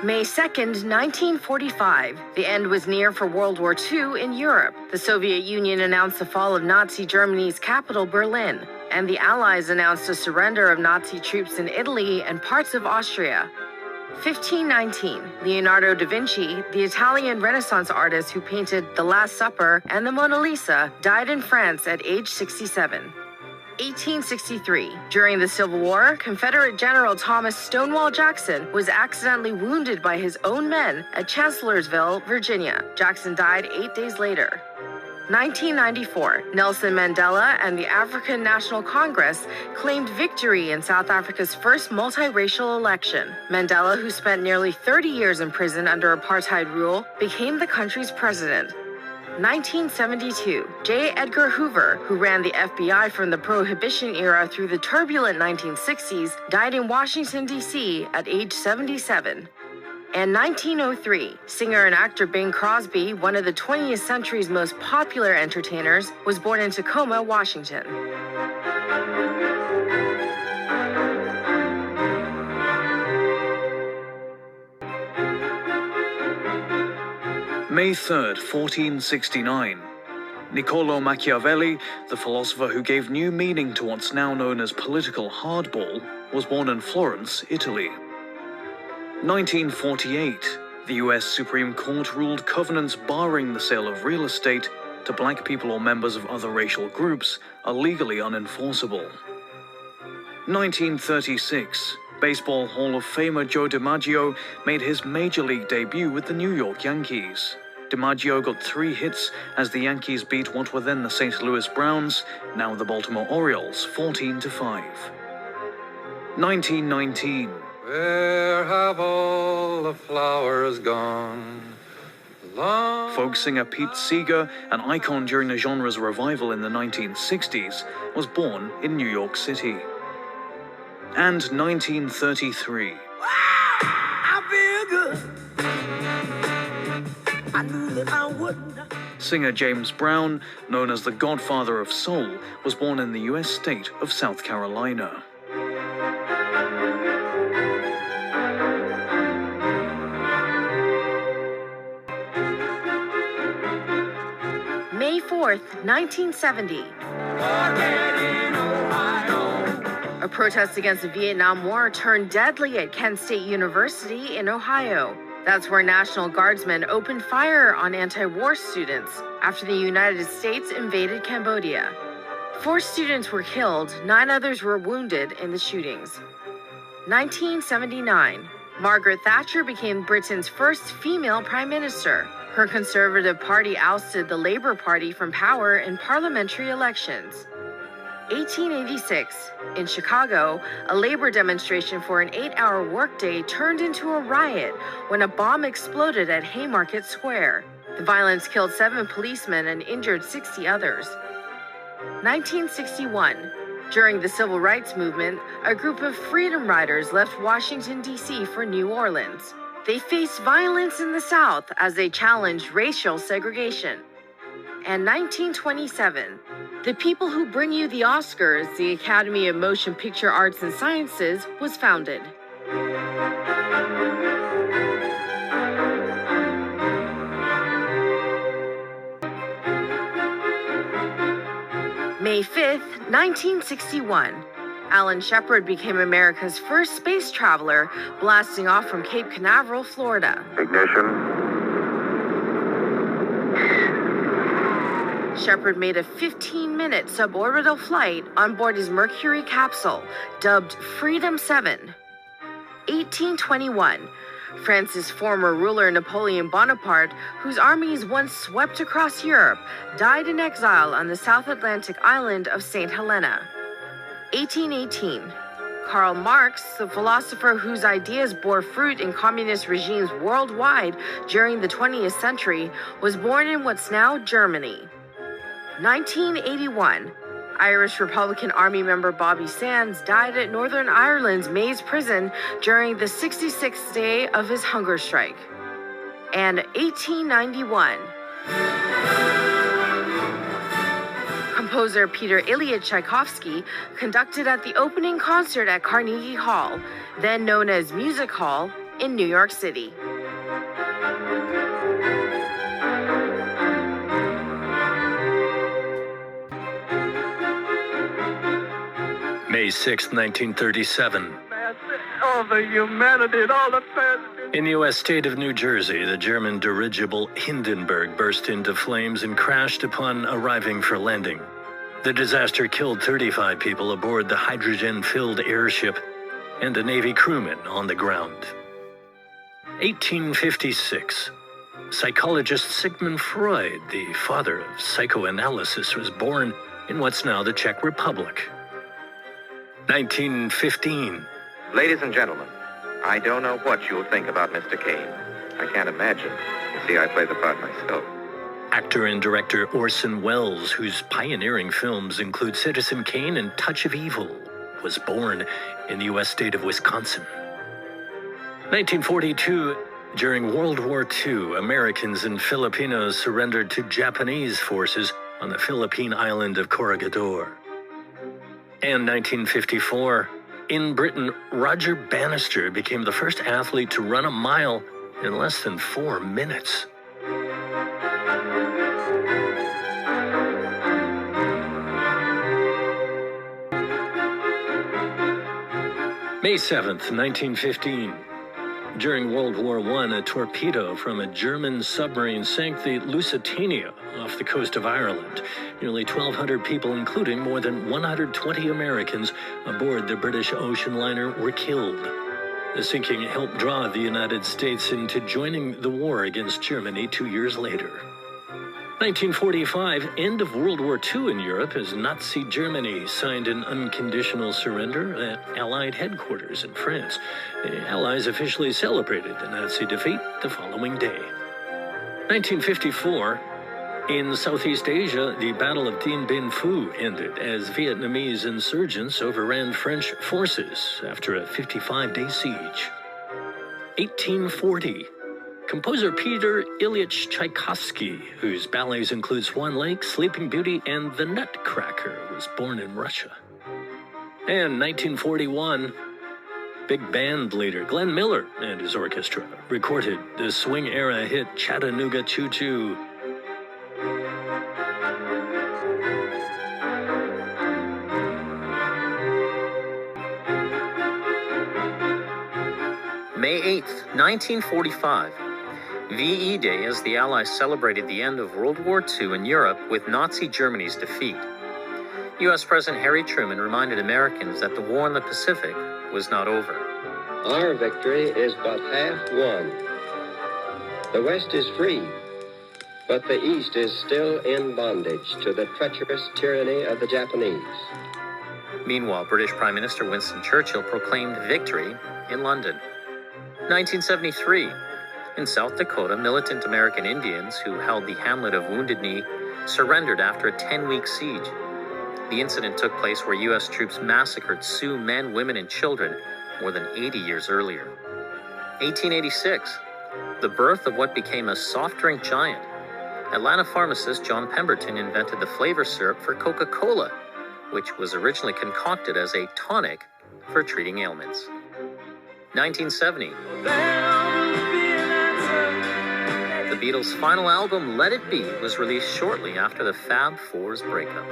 May 2nd, 1945. The end was near for World War II in Europe. The Soviet Union announced the fall of Nazi Germany's capital, Berlin, and the Allies announced a surrender of Nazi troops in Italy and parts of Austria. 1519. Leonardo da Vinci, the Italian Renaissance artist who painted The Last Supper and the Mona Lisa, died in France at age 67. 1863. During the Civil War, Confederate General Thomas Stonewall Jackson was accidentally wounded by his own men at Chancellorsville, Virginia. Jackson died 8 days later. 1994. Nelson Mandela and the African National Congress claimed victory in South Africa's first multiracial election. Mandela, who spent nearly 30 years in prison under apartheid rule, became the country's president. 1972. J. Edgar Hoover, who ran the FBI from the Prohibition era through the turbulent 1960s, died in Washington, D.C. at age 77. And 1903. Singer and actor Bing Crosby, one of the 20th century's most popular entertainers, was born in Tacoma, Washington. May 3rd, 1469. Niccolo Machiavelli, the philosopher who gave new meaning to what's now known as political hardball, was born in Florence, Italy. 1948. The US Supreme Court ruled covenants barring the sale of real estate to black people or members of other racial groups are legally unenforceable. 1936. Baseball Hall of Famer Joe DiMaggio made his major league debut with the New York Yankees. DiMaggio got 3 hits as the Yankees beat what were then the St. Louis Browns, now the Baltimore Orioles, 14-5. 1919. Where have all the flowers gone? Folk singer Pete Seeger, an icon during the genre's revival in the 1960s, was born in New York City. And 1933. Wow, I feel good. I knew that I wouldn't. Singer James Brown, known as the Godfather of Soul, was born in the US state of South Carolina. May 4th, 1970. A protest against the Vietnam War turned deadly at Kent State University in Ohio. That's where National Guardsmen opened fire on anti-war students after the United States invaded Cambodia. 4 students were killed, 9 others were wounded in the shootings. 1979. Margaret Thatcher became Britain's first female prime minister. Her Conservative Party ousted the Labour Party from power in parliamentary elections. 1886. In Chicago, a labor demonstration for an 8-hour workday turned into a riot when a bomb exploded at Haymarket Square. The violence killed 7 policemen and injured 60 others. 1961. During the Civil Rights Movement, a group of freedom riders left Washington, D.C. for New Orleans. They faced violence in the South as they challenged racial segregation. And 1927. The people who bring you the Oscars, the Academy of Motion Picture Arts and Sciences, was founded. May 5th, 1961. Alan Shepard became America's first space traveler, blasting off from Cape Canaveral, Florida. Ignition. Shepard made a 15-minute suborbital flight on board his Mercury capsule, dubbed Freedom 7. 1821. France's former ruler Napoleon Bonaparte, whose armies once swept across Europe, died in exile on the South Atlantic island of St. Helena. 1818. Karl Marx, the philosopher whose ideas bore fruit in communist regimes worldwide during the 20th century, was born in what's now Germany. 1981. Irish Republican Army member Bobby Sands died at Northern Ireland's Maze prison during the 66th day of his hunger strike. And 1891. Composer Peter Ilyich Tchaikovsky conducted at the opening concert at Carnegie Hall, then known as Music Hall, in New York City. May 6, 1937. All the humanity and all the tragedy. In the U.S. state of New Jersey, the German dirigible Hindenburg burst into flames and crashed upon arriving for landing. The disaster killed 35 people aboard the hydrogen-filled airship and a Navy crewman on the ground. 1856. Psychologist Sigmund Freud, the father of psychoanalysis, was born in what's now the Czech Republic. 1915. Ladies and gentlemen, I don't know what you'll think about Mr. Kane. I can't imagine. You see, I play the part myself. Actor and director Orson Welles, whose pioneering films include Citizen Kane and Touch of Evil, was born in the U.S. state of Wisconsin. 1942, during World War II, Americans and Filipinos surrendered to Japanese forces on the Philippine island of Corregidor. And 1954, in Britain, Roger Bannister became the first athlete to run a mile in less than 4 minutes. May 7th, 1915. During World War I, a torpedo from a German submarine sank the Lusitania off the coast of Ireland. Nearly 1,200 people, including more than 120 Americans aboard the British ocean liner, were killed. The sinking helped draw the United States into joining the war against Germany 2 years later. 1945, end of World War II in Europe, as Nazi Germany signed an unconditional surrender at Allied headquarters in France. The Allies officially celebrated the Nazi defeat the following day. 1954, in Southeast Asia, the Battle of Dien Bien Phu ended as Vietnamese insurgents overran French forces after a 55-day siege. 1840. Composer Peter Ilyich Tchaikovsky, whose ballets include Swan Lake, Sleeping Beauty, and The Nutcracker, was born in Russia. And 1941, big band leader Glenn Miller and his orchestra recorded the swing-era hit Chattanooga Choo Choo. May 8th, 1945. VE Day, as the Allies celebrated the end of World War II in Europe with Nazi Germany's defeat. U.S. President Harry Truman reminded Americans that the war in the Pacific was not over. Our victory is but half won. The West is free, but the East is still in bondage to the treacherous tyranny of the Japanese. Meanwhile, British Prime Minister Winston Churchill proclaimed victory in London. 1973. In South Dakota, militant American Indians who held the hamlet of Wounded Knee surrendered after a 10-week siege. The incident took place where U.S. troops massacred Sioux men, women, and children more than 80 years earlier. 1886. The birth of what became a soft drink giant. Atlanta pharmacist John Pemberton invented the flavor syrup for Coca-Cola, which was originally concocted as a tonic for treating ailments. 1970. The Beatles' final album, Let It Be, was released shortly after the Fab Four's breakup.